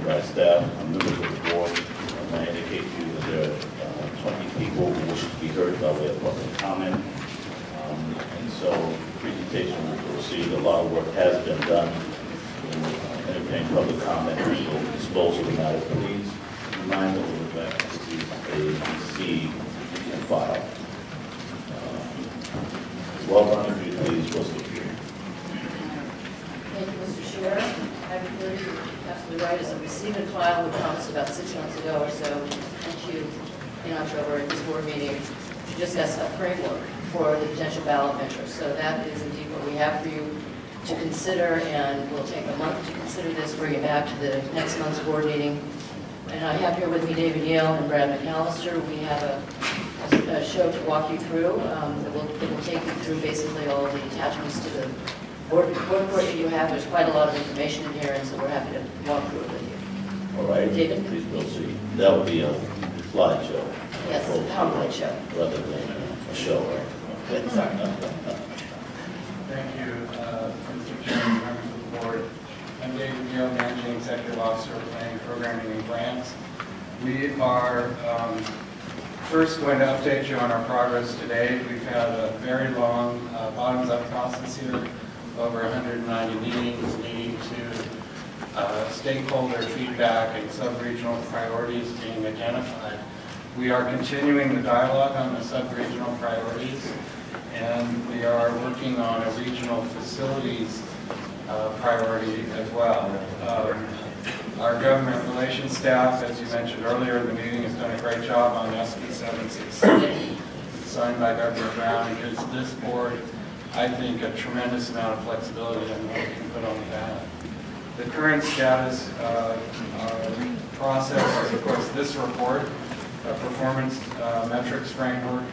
by staff and members of the board. I indicate to you that there are 20 people who wish to be heard by way of public comment. And so the presentation will proceed. A lot of work has been done in entertaining public comment and will dispose of the matter. Please remind those that this is a C and file. Well done, if you please proceed. Thank you, Mr. Chair. I refer you absolutely right as a receive and file we promised about 6 months ago or so, and you in October at this board meeting to discuss a framework for the potential ballot measures. So that is indeed what we have for you to consider, and we'll take a month to consider this, bring it back to the next month's board meeting. And I have here with me David Yale and Brad McAllister. We have a show to walk you through that will take you through basically all of the attachments to the board report that you have. There's quite a lot of information in here, and so we're happy to walk through it with you. All right, David? Please proceed. That would be a slideshow. Yes, a PowerPoint show. Rather than a show, right? Good. Thank you, Mr. Chairman, members of the board. I'm David Yale, Managing Executive Officer of Planning, Programming, and Grants. We are first going to update you on our progress today. We've had a very long bottoms-up process here, over 190 meetings leading to stakeholder feedback and sub-regional priorities being identified. We are continuing the dialogue on the sub-regional priorities, and we are working on a regional facilities priority as well. Our government relations staff, as you mentioned earlier in the meeting, has done a great job on SB 767, signed by Governor Brown. It gives this board, I think, a tremendous amount of flexibility in what we can put on the ballot. The current status of our process is, of course, this report, a performance metrics framework,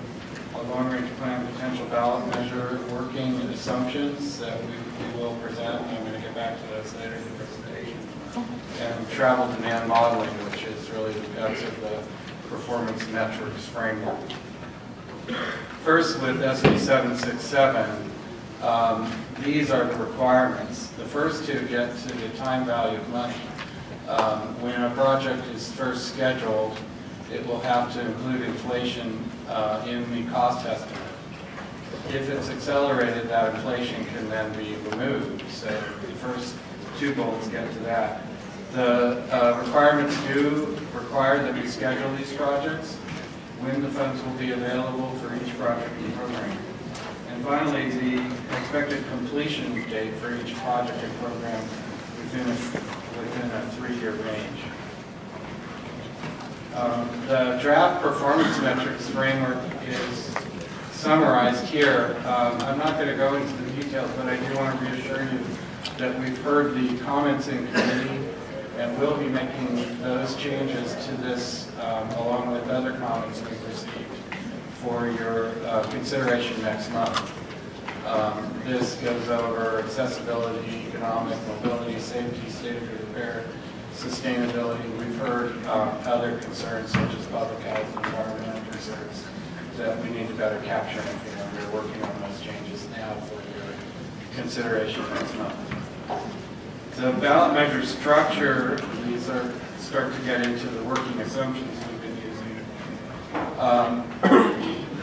a long-range plan potential ballot measure, working assumptions that we will present. I'm going to get back to those later in the presentation. And travel demand modeling, which is really the guts of the performance metrics framework. First, with SB 767, these are the requirements. The first two get to the time value of money. When a project is first scheduled, it will have to include inflation in the cost estimate. If it's accelerated, that inflation can then be removed. So the first two bullets get to that. The requirements do require that we schedule these projects, when the funds will be available for each project and program. And finally, the expected completion date for each project and program within a 3-year range. The draft performance metrics framework is summarized here. I'm not going to go into the details, but I do want to reassure you that we've heard the comments in committee and will be making those changes to this along with other comments we've received for your consideration next month. This goes over accessibility, economic, mobility, safety, state of repair, sustainability. We've heard other concerns such as public health and environmental concerns that we need to better capture, and we're working on those changes now for your consideration next month. The ballot measure structure, these start to get into the working assumptions we've been using,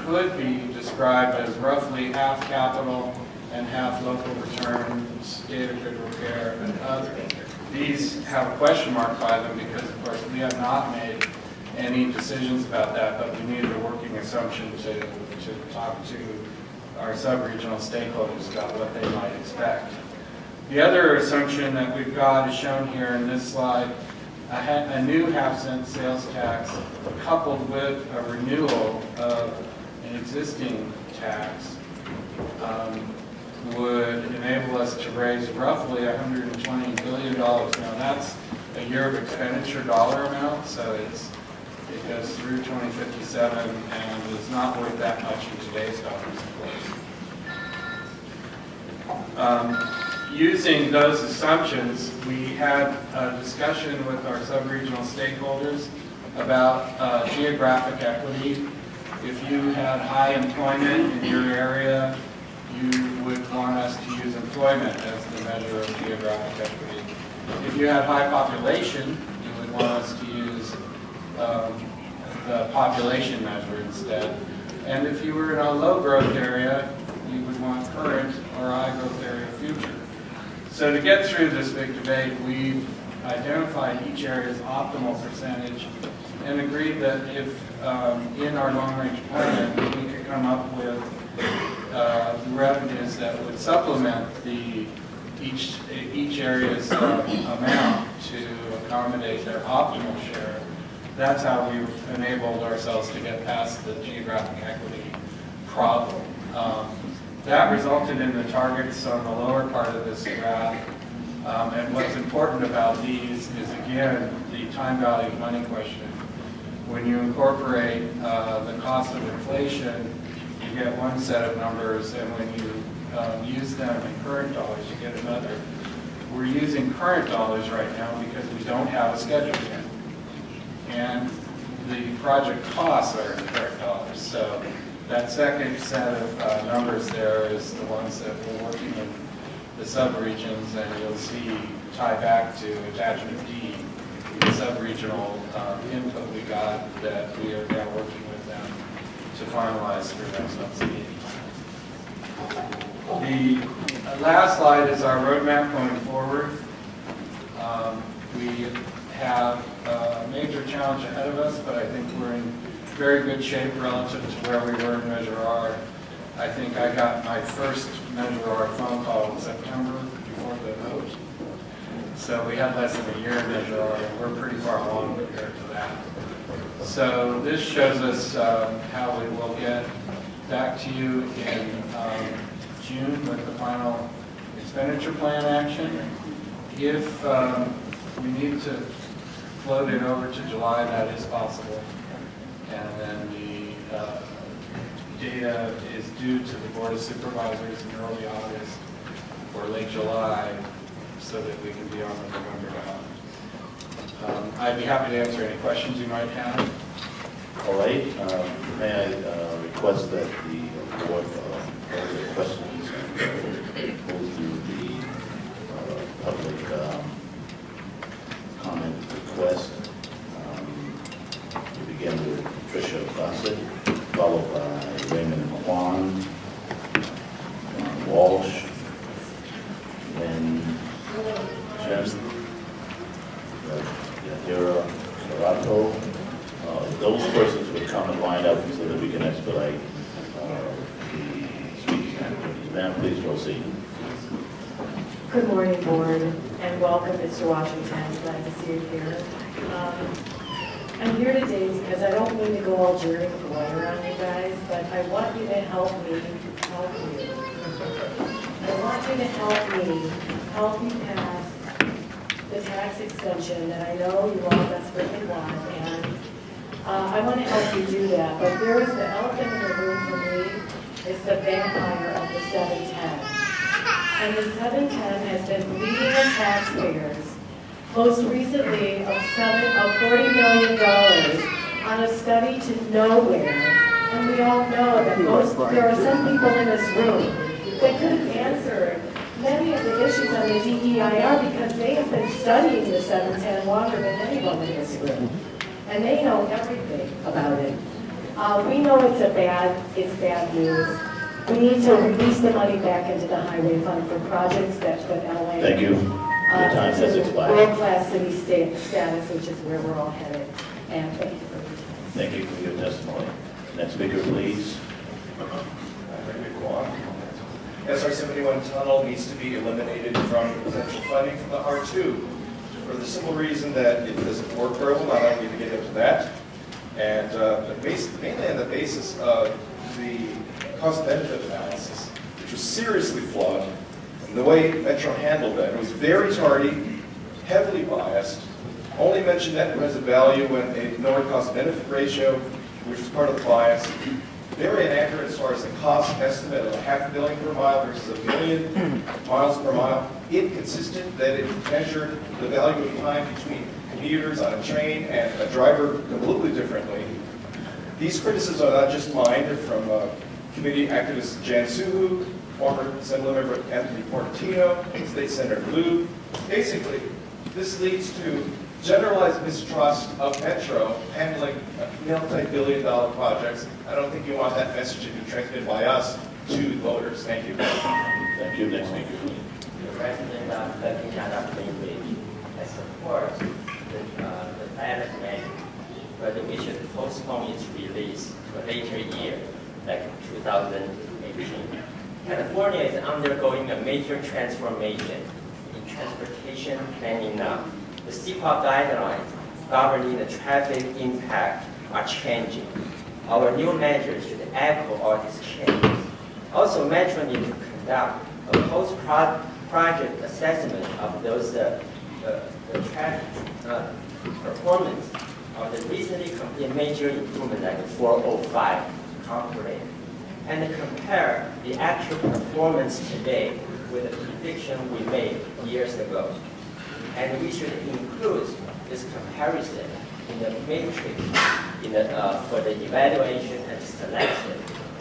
could be described as roughly half capital and half local return, state of good repair, and other. These have a question mark by them because, of course, we have not made any decisions about that, but we needed a working assumption to talk to our sub-regional stakeholders about what they might expect. The other assumption that we've got is shown here in this slide. A new half-cent sales tax coupled with a renewal of an existing tax would enable us to raise roughly $120 billion. Now that's a year of expenditure dollar amount, so it goes through 2057 and is not worth that much in today's dollars, of course. Using those assumptions, we had a discussion with our sub-regional stakeholders about geographic equity. If you had high employment in your area, you would want us to use employment as the measure of geographic equity. If you had high population want us to use the population measure instead. And if you were in a low growth area, you would want current or high growth area future. So to get through this big debate, we've identified each area's optimal percentage and agreed that if in our long-range plan we could come up with revenues that would supplement each area's amount to accommodate their optimal share, that's how we enabled ourselves to get past the geographic equity problem. That resulted in the targets on the lower part of this graph. And what's important about these is, again, the time value of money question. When you incorporate the cost of inflation, you get one set of numbers, and when you use them in current dollars, you get another. We're using current dollars right now because we don't have a schedule yet. And the project costs are in current dollars. So that second set of numbers there is the ones that we're working in the sub-regions, and you'll see tie back to attachment D, the sub-regional input we got that we are now working with them to finalize for next month's meeting. The last slide is our roadmap going forward. We have a major challenge ahead of us, but I think we're in very good shape relative to where we were in Measure R. I think I got my first Measure R phone call in September before the vote. So we had less than a year in Measure R, and we're pretty far along compared to that. So this shows us how we will get back to you in June with the final expenditure plan action. If we need to float it over to July, that is possible. And then the data is due to the Board of Supervisors in early August or late July so that we can be on the November ballot. I'd be happy to answer any questions you might have. All right. May I request that the board hold the questions and go through the public comment request. We begin with Patricia Bassett, followed by Raymond Kwan, Walsh, then Jen, Yadira Sarato. Those persons would come and line up so that we can expedite the speaking activities. Ma'am, please proceed. Good morning, Board, and welcome, Mr. Washington. Glad to see you here. I'm here today because I don't mean to go all Jerry Maguire on you guys, but I want you to help me help you. I want you to help you pass the tax extension that I know you all desperately want, and I want to help you do that. But there is the elephant in the room for me. It's the vampire of the 710. And the 710 has been bleeding the taxpayers, most recently of $40 million on a study to nowhere. And we all know that there are some people in this room that could have answered many of the issues on the DEIR because they have been studying the 710 longer than anyone in this room. And they know everything about it. We know it's bad news. We need to release the money back into the highway fund for projects that put LA Thank you. Your time has expired. World-class city status, which is where we're all headed. And thank you for your time. Thank you for your testimony. Next speaker, please. SR 71 tunnel needs to be eliminated from potential funding from the R2 for the simple reason that it doesn't work very well. I don't need to get into that. And mainly on the basis of the cost-benefit analysis, which was seriously flawed. And the way Metro handled that, it was very tardy, heavily biased, only mentioned net present value when they ignored cost-benefit ratio, which is part of the bias. Very inaccurate as far as the cost estimate of $500 million per mile versus 1 million miles per mile. Inconsistent that it measured the value of time between commuters on a train and a driver completely differently. These criticisms are not just mine, they're from committee activist Jan Suhu, former Assemblymember Anthony Portantino, State Senator Blue. Basically, this leads to generalized mistrust of Metro handling multi-billion-dollar projects. I don't think you want that message to be transmitted by us to voters. Thank you. Thank you. Next speaker, please. President of the Canada Cambridge, I support the ballot measure, but we should postpone its release to a later year, like 2018. California is undergoing a major transformation in transportation planning now. The CEQA guidelines governing the traffic impact are changing. Our new measures should echo all these changes. Also, Metro needs to conduct a post-project assessment of those the traffic performance of the recently completed major improvement like the 405 concrete, and compare the actual performance today with the prediction we made years ago. And we should include this comparison in the matrix for the evaluation and selection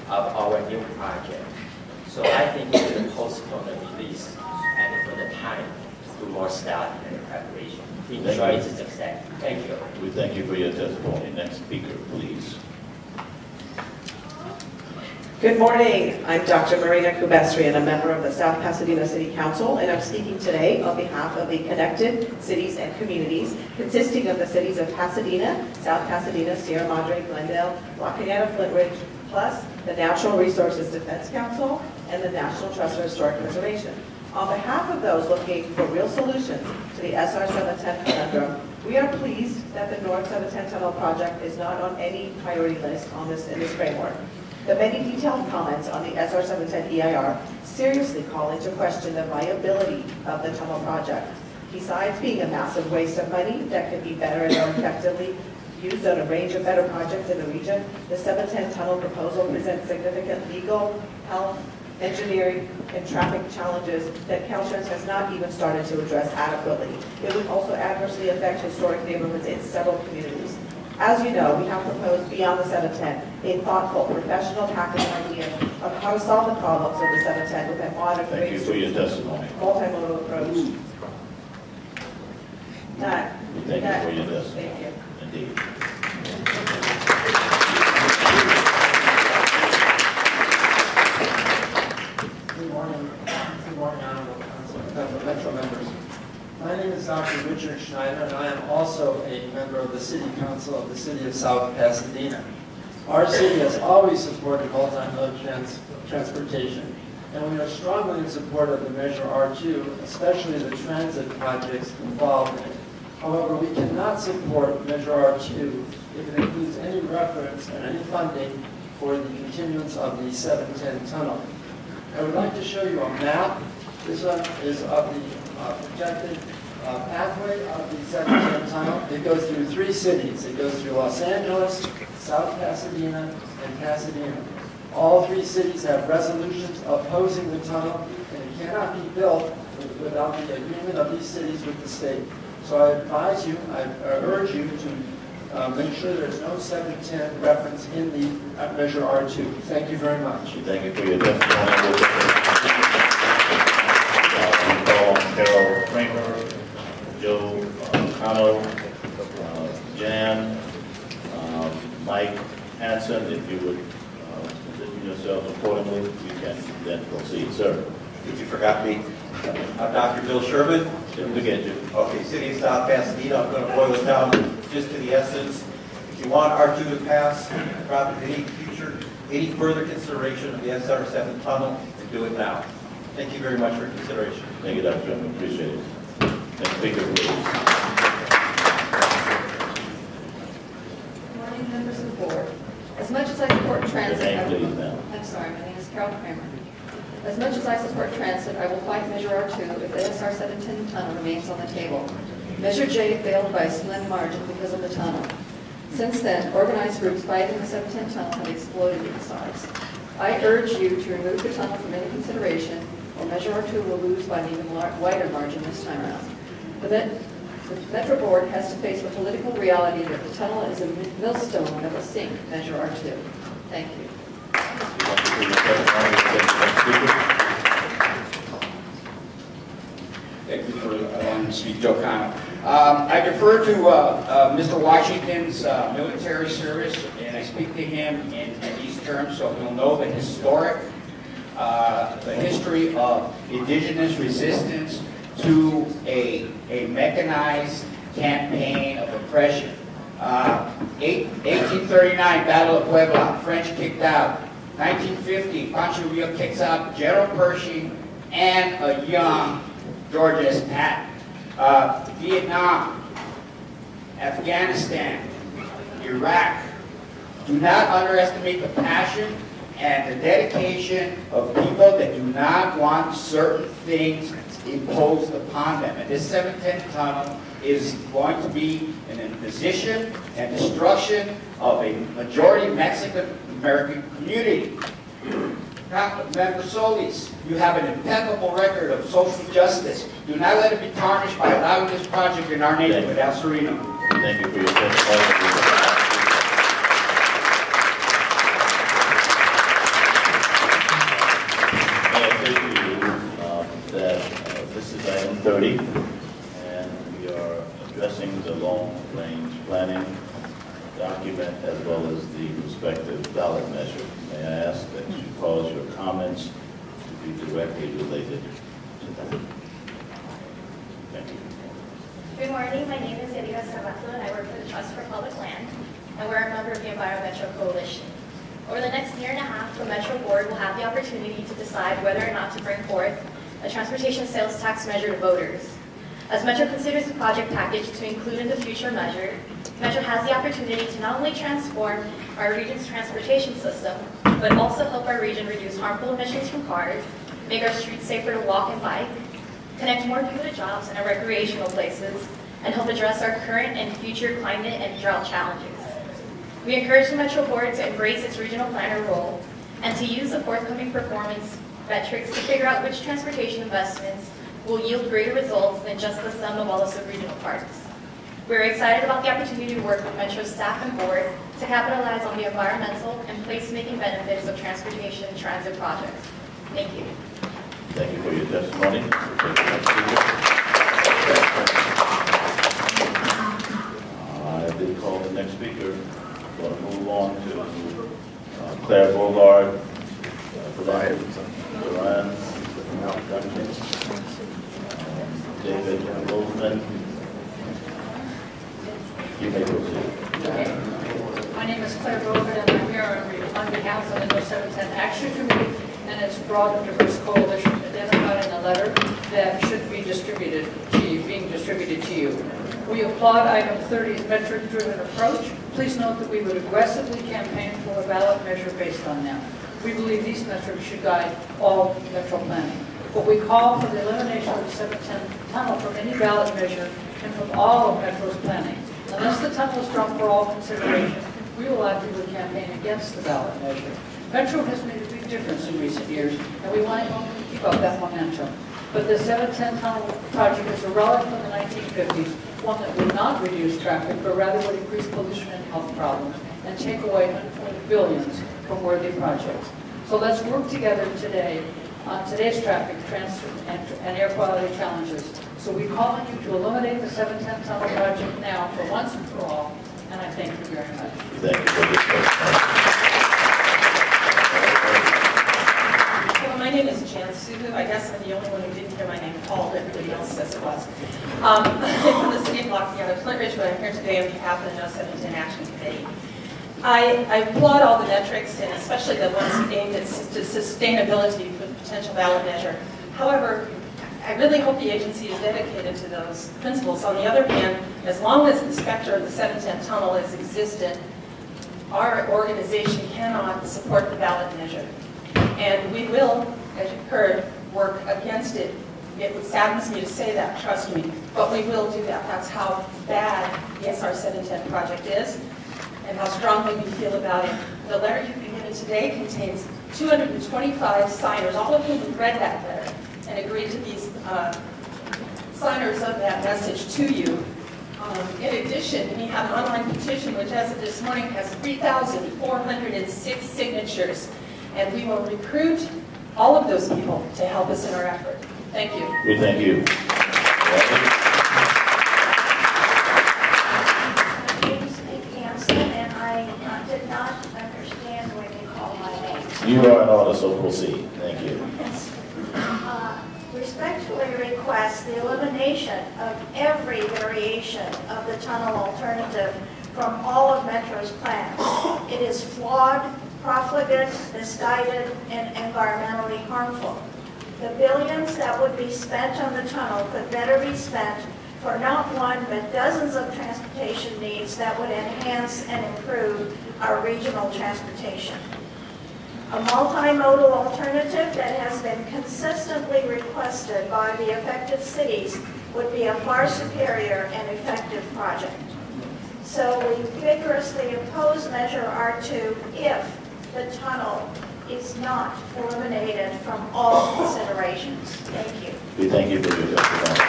of our new project. So I think we should postpone the release and for the time to do more study and preparation to ensure its success. Thank you. We thank you for your testimony. Next speaker, please. Good morning. I'm Dr. Marina Kubestrian, a member of the South Pasadena City Council, and I'm speaking today on behalf of the Connected Cities and Communities, consisting of the cities of Pasadena, South Pasadena, Sierra Madre, Glendale, La Cañada, Flint Ridge, plus the Natural Resources Defense Council and the National Trust for Historic Preservation. On behalf of those looking for real solutions to the SR 710 conundrum, we are pleased that the North 710 Tunnel project is not on any priority list in this framework. The many detailed comments on the SR 710 EIR seriously call into question the viability of the tunnel project. Besides being a massive waste of money that could be better and more effectively used on a range of better projects in the region, the 710 tunnel proposal presents significant legal, health, engineering, and traffic challenges that Caltrans has not even started to address adequately. It would also adversely affect historic neighborhoods in several communities. As you know, we have proposed beyond the 710 a thoughtful, professional package of ideas of how to solve the problems of the 710 with a modern, Thank you for your testimony. multimodal approach. We thank you for your testimony. Thank you. Indeed. Good morning, Honorable Council, Metro members. My name is Dr. Richard Schneider, and I am also a member of the City Council of the City of South Pasadena. Our city has always supported multimodal transportation, and we are strongly in support of the Measure R2, especially the transit projects involved in it. However, we cannot support Measure R2 if it includes any reference and any funding for the continuance of the 710 tunnel. I would like to show you a map. This one is of the projected pathway of the 710 tunnel. It goes through 3 cities. It goes through Los Angeles, South Pasadena, and Pasadena. All 3 cities have resolutions opposing the tunnel, and it cannot be built without the agreement of these cities with the state. So I advise you, I urge you to make sure there's no 710 reference in the Measure R2. Thank you very much. Thank you for your testimony. Call Carol Kramer, Joe Cano, Jan, Mike Hanson. If you would position yourselves accordingly, you can then proceed, sir. If you forgot me, I'm Dr. Bill Sherman. Didn't forget you. Okay, City of South Pasadena. I'm going to boil it down just to the essence. If you want R2 to pass, probably any further consideration of the SR7 tunnel, then do it now. Thank you very much for consideration. Thank you, Dr. Sherman. Appreciate it. Next speaker, please. Good morning, members of the board. As much as I support transit, Your name, please, ma'am. I'm sorry, my name is Carol Kramer. As much as I support transit, I will fight Measure R2 if the SR 710 tunnel remains on the table. Measure J failed by a slim margin because of the tunnel. Since then, organized groups fighting the 710 tunnel have exploded in size. I urge you to remove the tunnel from any consideration, or Measure R2 will lose by an even wider margin this time around. The Metro Board has to face the political reality that the tunnel is a millstone that will sink Measure R2. Thank you. Thank you for allowing me to speak. Joe Cano. I defer to Mr. Washington's military service, and I speak to him in these terms so he'll know the history of indigenous resistance to a mechanized campaign of oppression. 1839, Battle of Puebla, French kicked out. 1950, Pancho Villa kicks out General Pershing and a young George S. Patton. Vietnam, Afghanistan, Iraq. Do not underestimate the passion and the dedication of people that do not want certain things imposed upon them. And this 710 tunnel is going to be an imposition and destruction of a majority Mexican-American community. Member Solis, you have an impeccable record of social justice. Do not let it be tarnished by allowing this project in our neighborhood, El Sereno. Thank you for your testimony. This is item 30, and we are addressing the long-range planning document as well as the prospective ballot measure. May I ask that you cause your comments to be directly related to that? Thank you. Good morning. My name is Elida Sabato, and I work for the Trust for Public Land, and we're a member of the Environmental Coalition. Over the next year and a half, the Metro Board will have the opportunity to decide whether or not to bring forth a transportation sales tax measure to voters. As Metro considers the project package to include in the future measure, Metro has the opportunity to not only transform our region's transportation system, but also help our region reduce harmful emissions from cars, make our streets safer to walk and bike, connect more people to jobs and recreational places, and help address our current and future climate and drought challenges. We encourage the Metro Board to embrace its regional planner role and to use the forthcoming performance metrics to figure out which transportation investments will yield greater results than just the sum of all the sub-regional parts. We're excited about the opportunity to work with Metro's staff and board to capitalize on the environmental and place-making benefits of transportation and transit projects. Thank you. Thank you for your testimony. I did call the next speaker. We're going to move on to Claire Bogard, Brian, David Roseman. You may proceed. My name is Claire Bogard, and I'm here on behalf of the No 710 Action Committee and its broad and diverse coalition identified in the letter that should be distributed to you, being distributed to you. We applaud item 30's metric-driven approach. Please note that we would aggressively campaign for a ballot measure based on them. We believe these metrics should guide all Metro planning. But we call for the elimination of the 710 tunnel from any ballot measure and from all of Metro's planning. Unless the tunnel is dropped for all consideration, we will actively campaign against the ballot measure. Metro has made a big difference in recent years, and we want to keep up that momentum. But the 710 tunnel project is a relic from the 1950s, one that would not reduce traffic, but rather would increase pollution and health problems and take away untold billions from worthy projects. So let's work together today on today's traffic, transit, and air quality challenges. So we call on you to eliminate the 710 tunnel project now for once and for all, and I thank you very much. Thank you for your testimony. My name is Jan Suhu. I guess I'm the only one who didn't hear my name called. Everybody else says it was. I'm from the city of Lafayette, Flint Ridge, but I'm here today on behalf of the No 710 Action Committee. I applaud all the metrics, and especially the ones aimed at sustainability for the potential ballot measure. However, I really hope the agency is dedicated to those principles. On the other hand, as long as the specter of the 710 tunnel is existent, our organization cannot support the ballot measure. And we will, as you've heard, work against it. It saddens me to say that, trust me, but we will do that. That's how bad the SR 710 project is and how strongly we feel about it. The letter you've been given today contains 225 signers, all of whom have read that letter and agreed to be signers of that message to you. In addition, we have an online petition which, as of this morning, has 3,406 signatures. And we will recruit all of those people to help us in our effort. Thank you. We thank you. You are in order, so proceed. Thank you. Yes. Respectfully request the elimination of every variation of the tunnel alternative from all of Metro's plans. It is flawed, profligate, misguided, and environmentally harmful. The billions that would be spent on the tunnel could better be spent for not one but dozens of transportation needs that would enhance and improve our regional transportation. A multimodal alternative that has been consistently requested by the affected cities would be a far superior and effective project. So we vigorously oppose Measure R2 if the tunnel is not eliminated from all considerations. Thank you. We thank you for your testimony.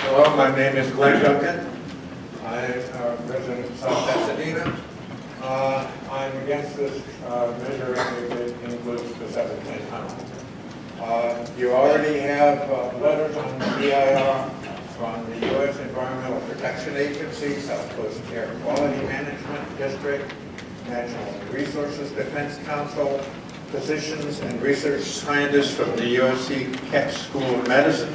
Hello, my name is Glenn Duncan. I'm a resident of South Pasadena. I'm against this measure if it includes the 710 tunnel. You already have letters on BIR from the U.S. Environmental Protection Agency, South Coast Air Quality Management District, Natural Resources Defense Council, physicians and research scientists from the USC Keck School of Medicine,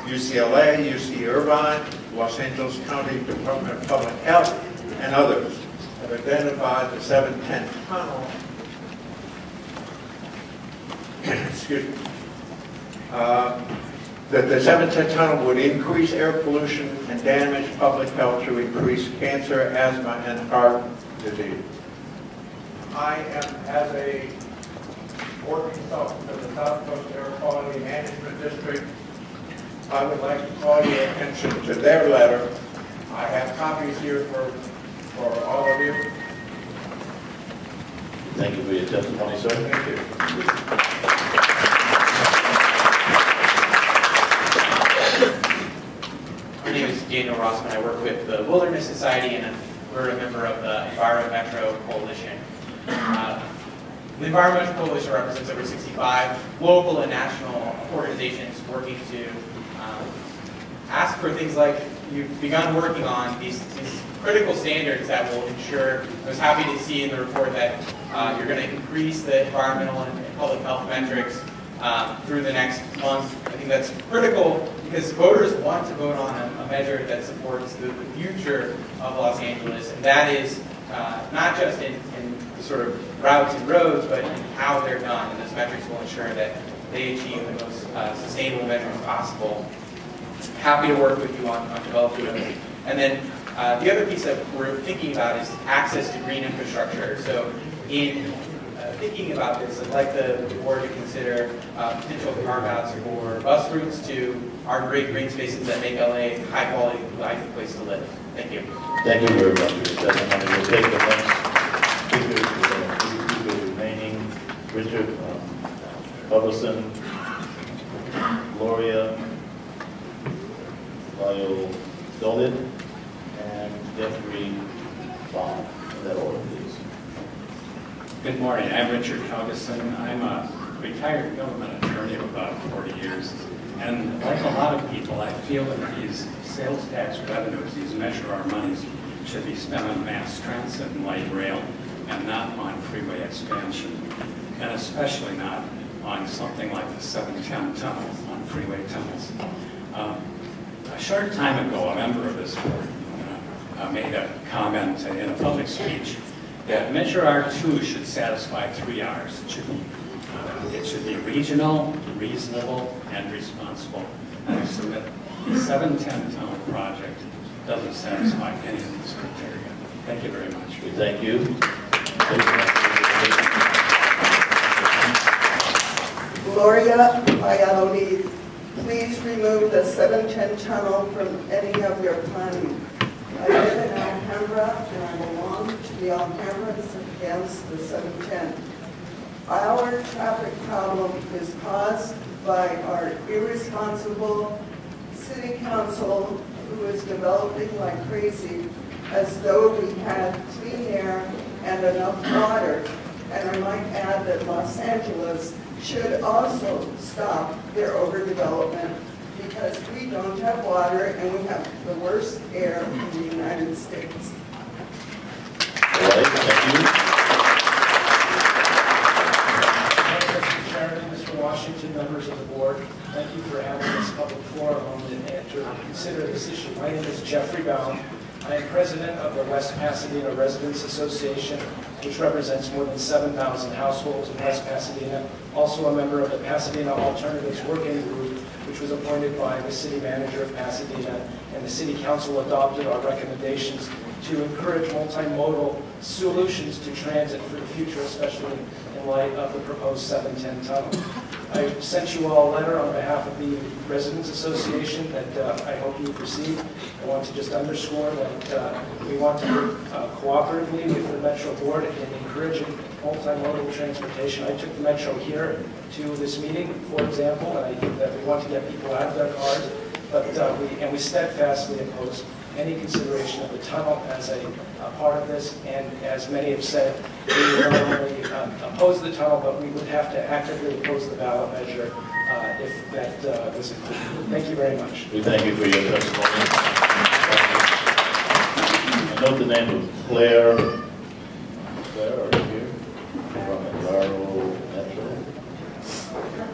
UCLA, UC Irvine, Los Angeles County Department of Public Health, and others have identified the 710 tunnel excuse me, that the 710 tunnel would increase air pollution and damage public health through increased cancer, asthma, and heart disease. I am, as a board consultant for the South Coast Air Quality Management District, I would like to call your attention to their letter. I have copies here for all of you. Thank you for your testimony, sir. Thank you. My name is Daniel Rossman. I work with the Wilderness Society, and we're a member of the Enviro Metro Coalition. The Environmental Coalition represents over 65 local and national organizations working to ask for things like you've begun working on these critical standards that will ensure. I was happy to see in the report that you're going to increase the environmental and public health metrics through the next month. I think that's critical because voters want to vote on a measure that supports the future of Los Angeles, and that is not just in the sort of routes and roads, but in how they're done. And those metrics will ensure that they achieve the most sustainable measures possible. Happy to work with you on developing those. And then the other piece that we're thinking about is access to green infrastructure. So in thinking about this, I'd like the board to consider potential carve-outs for bus routes to our great green spaces that make LA a high-quality, lively place to live. Thank you. Thank you very much for your testimony. We'll take the next speakers remaining. Richard Bubberson, Gloria Dolid, and Jeffrey Bond. In that order, please. Good morning. I'm Richard Helgeson. I'm a retired government attorney of about 40 years. And like a lot of people, I feel that these sales tax revenues, these Measure R monies, should be spent on mass transit and light rail and not on freeway expansion, and especially not on something like the 710 tunnel, on freeway tunnels. A short time ago, a member of this board made a comment in a public speech that Measure R2 should satisfy 3 R's. It should be regional, reasonable, and responsible. And I submit the 710 tunnel project doesn't satisfy any of these criteria. Thank you very much. Thank you. Gloria Valladolid, please remove the 710 tunnel from any of your planning. I live in Alhambra and I belong to the Alhambrans against the 710. Our traffic problem is caused by our irresponsible city council who is developing like crazy as though we had clean air and enough water. And I might add that Los Angeles should also stop their overdevelopment because we don't have water and we have the worst air in the United States. All right, thank you. to members of the board. Thank you for having this public forum and to consider this issue. My name is Jeffrey Baum. I am president of the West Pasadena Residents Association, which represents more than 7,000 households in West Pasadena. Also a member of the Pasadena Alternatives Working Group, which was appointed by the city manager of Pasadena, and the city council adopted our recommendations to encourage multimodal solutions to transit for the future, especially in light of the proposed 710 tunnel. I sent you all a letter on behalf of the Residents Association that I hope you've received. I want to just underscore that we want to work cooperatively with the Metro Board in encouraging multimodal transportation. I took the Metro here to this meeting, for example, and I think that we want to get people out of their cars, but we steadfastly oppose any consideration of the tunnel as a part of this, and as many have said, we would not only oppose the tunnel, but we would have to actively oppose the ballot measure if that was included. Thank you very much. We thank you for your testimony. I note the name of Claire. Claire, are you here? From Enviro Metro.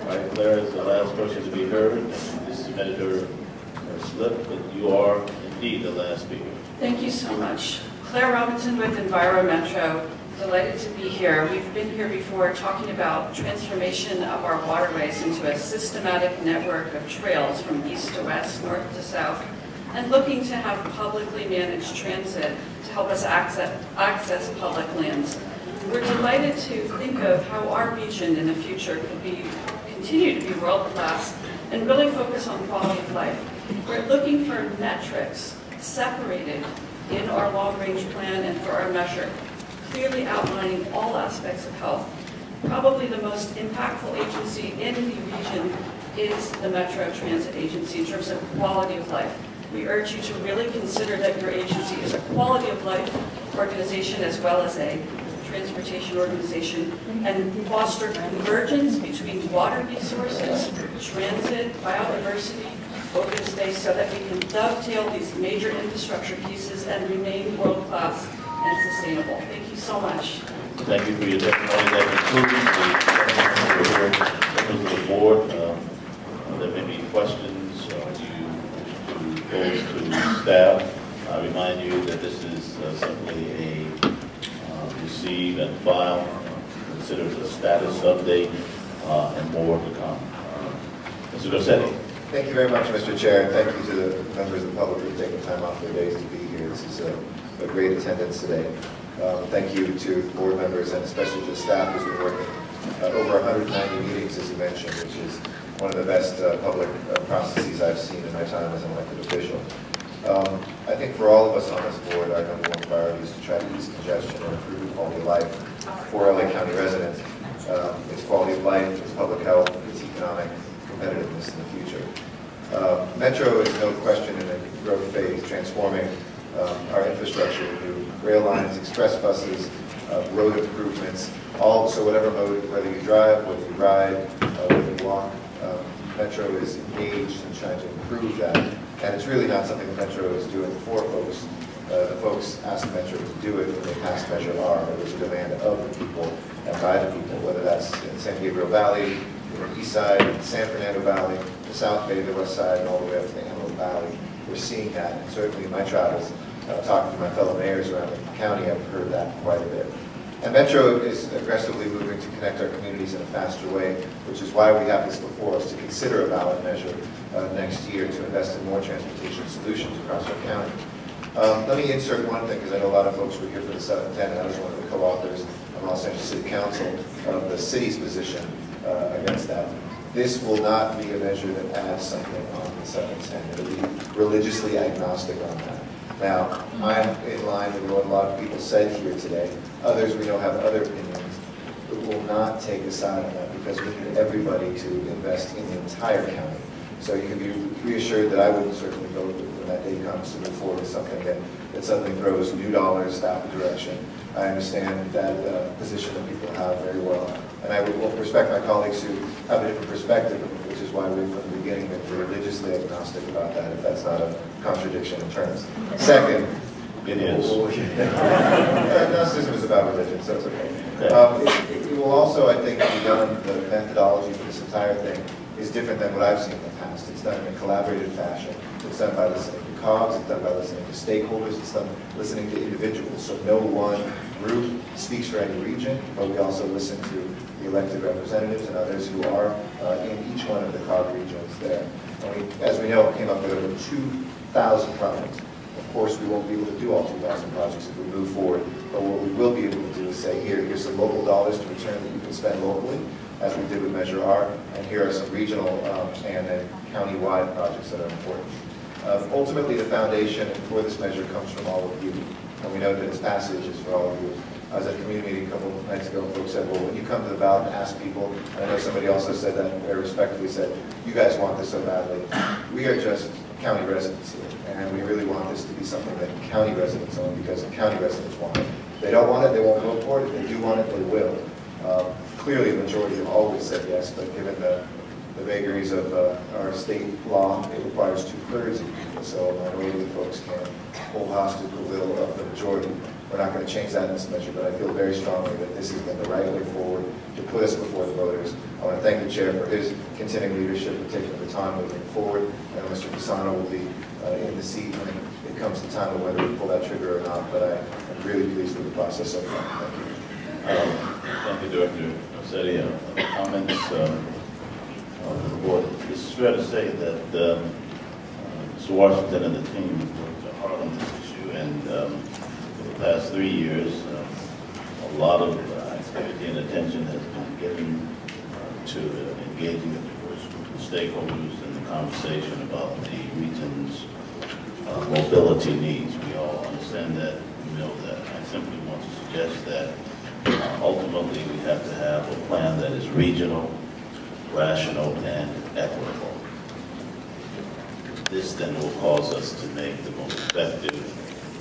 All right, Claire is the last person to be heard. This submitted her slip, but you are indeed the last speaker. Thank you so much. Claire Robinson with Enviro Metro. Delighted to be here. We've been here before talking about transformation of our waterways into a systematic network of trails from east to west, north to south, and looking to have publicly managed transit to help us access public lands. We're delighted to think of how our region in the future could continue to be world-class and really focus on quality of life. We're looking for metrics separated in our long-range plan and for our measure, clearly outlining all aspects of health. Probably the most impactful agency in the region is the Metro Transit Agency in terms of quality of life. We urge you to really consider that your agency is a quality of life organization as well as a transportation organization, and foster convergence between water resources, transit, biodiversity, open space, so that we can dovetail these major infrastructure pieces and remain world-class and sustainable. Thank you so much. Thank you for your testimony. That concludes the members of the board. There may be questions you pose to staff. I remind you that this is simply a receive and file, consider the status update, and more to come. Mr. Garcetti. Thank you very much, Mr. Chair, and thank you to the members of the public who have taken time off their days to be here. This is a great attendance today. Thank you to board members and especially to the staff who's been working over 190 meetings, as you mentioned, which is one of the best public processes I've seen in my time as an elected official. I think for all of us on this board, our number one priority is to try to ease congestion and improve the quality of life for LA County residents. It's quality of life, it's public health, it's economic competitiveness in the future. Metro is no question in a growth phase, transforming our infrastructure with new rail lines, express buses, road improvements, so whatever mode, whether you drive, whether you ride, whether you walk, Metro is engaged in trying to improve that. And it's really not something the Metro is doing for folks. The folks asked Metro to do it when they passed Measure R. It was a demand of the people and by the people, whether that's in San Gabriel Valley, in the east side, in San Fernando Valley, the South Bay, the west side, and all the way up to the Antelope Valley. We're seeing that, and certainly in my travels, talking to my fellow mayors around the county, I've heard that quite a bit. And Metro is aggressively moving to connect our communities in a faster way, which is why we have this before us to consider a ballot measure next year to invest in more transportation solutions across our county. Let me insert one thing, because I know a lot of folks were here for the 710, and I was one of the co-authors of Los Angeles City Council of the city's position against that. This will not be a measure that adds something on the 710. It will be religiously agnostic on that. Now, I'm in line with what a lot of people said here today. Others we know have other opinions, but will not take a side on that because we need everybody to invest in the entire county. So you can be reassured that I wouldn't certainly vote when that day comes to move forward with something that suddenly throws new dollars out the direction. I understand that position that people have very well. And I will respect my colleagues who have a different perspective, which is why we've from the beginning been religiously agnostic about that, if that's not a contradiction in terms. Second, it is. Agnosticism is about religion, so it's okay. will also, I think, be done, the methodology for this entire thing is different than what I've seen in the past. It's done in a collaborative fashion. It's done by listening to COGS, it's done by listening to stakeholders, it's done listening to individuals. So no one group speaks for any region, but we also listen to the elected representatives and others who are in each one of the COG regions there. And we, as we know, came up with over 2,000 projects. Of course, we won't be able to do all 2,000 projects if we move forward, but what we will be able to do is say, here's some local dollars to return that you can spend locally, as we did with Measure R, and here are some regional and then county-wide projects that are important. Ultimately, the foundation for this measure comes from all of you, and we know that its passage is for all of you. I was at a community meeting a couple of nights ago, and folks said, well, when you come to the ballot and ask people, and I know somebody also said that, very respectfully said, you guys want this so badly. We are just county residents here, and we really want this to be something that county residents own, because the county residents want it. If they don't want it, they won't vote for it. If they do want it, they will. Clearly, the majority have always said yes, but given the vagaries of our state law, it requires 2/3 of people, so a minority of folks can hold hostage the will of the majority. We're not going to change that in this measure, but I feel very strongly that this has been the right way forward to put us before the voters. I want to thank the chair for his continuing leadership and taking the time moving forward. I know Mr. Fasano will be in the seat when it comes to time of whether we pull that trigger or not, but I am really pleased with the process so far. Thank you. Thank you, Director Setti. Comments of the board. It's fair to say that Mr. Washington and the team worked hard on this issue, and for the past 3 years, a lot of activity and attention has been given to engaging a diverse group of stakeholders in the conversation about the region's mobility needs. We all understand that, we know that. I simply want to suggest that ultimately we have to have a plan that is regional, rational, and equitable. This then will cause us to make the most effective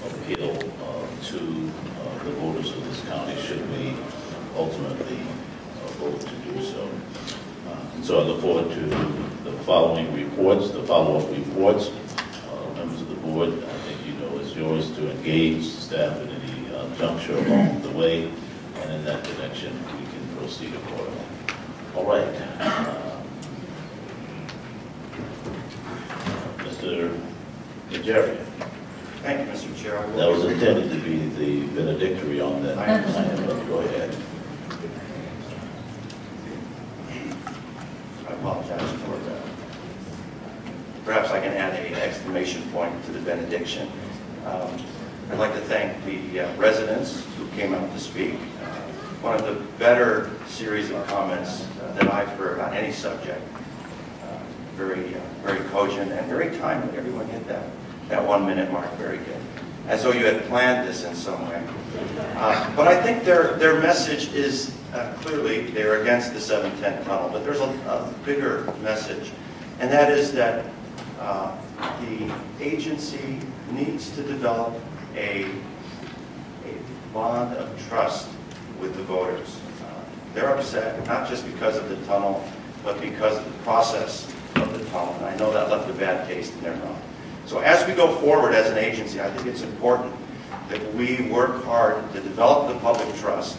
appeal to the voters of this county should we ultimately vote to do so. And so I look forward to the following reports, the follow-up reports. Members of the board, I think you know it's yours to engage staff at any juncture along the way, and in that direction we can proceed accordingly. All right. Mr. Jerry. Thank you, Mr. Chair. That was intended to be the valedictory on that. Go ahead. I apologize for that. Perhaps I can add an exclamation point to the benediction. I'd like to thank the residents who came out to speak. One of the better series of comments that I've heard on any subject. Very cogent and very timely. Everyone hit that 1 minute mark very good. As though you had planned this in some way. But I think their message is clearly they're against the 710 tunnel, but there's a bigger message. And that is that the agency needs to develop a bond of trust with the voters. They're upset, not just because of the tunnel, but because of the process of the tunnel. And I know that left a bad taste in their mouth. So as we go forward as an agency, I think it's important that we work hard to develop the public trust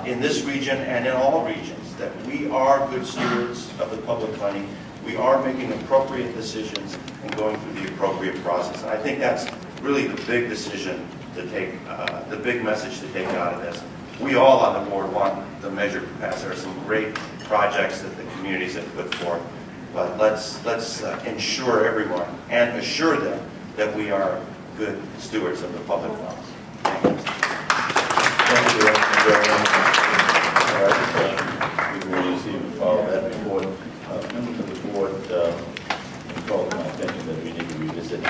in this region and in all regions, that we are good stewards of the public money. We are making appropriate decisions and going through the appropriate process. And I think that's really the big decision to take, the big message to take out of this. We all on the board want the measure to pass. There are some great projects that the communities have put forth, but let's ensure everyone and assure them that we are good stewards of the public funds. Thank you. Thank you very much. All right, we will receive and follow that report. Members of the board called my attention that we need to revisit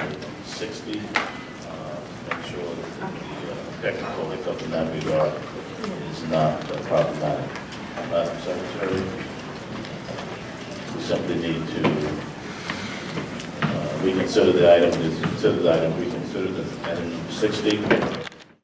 60, make sure that the technical hiccup in that regard is not problematic. Madam Secretary, we simply need to reconsider the item. Reconsider the item. Reconsider the item number 60.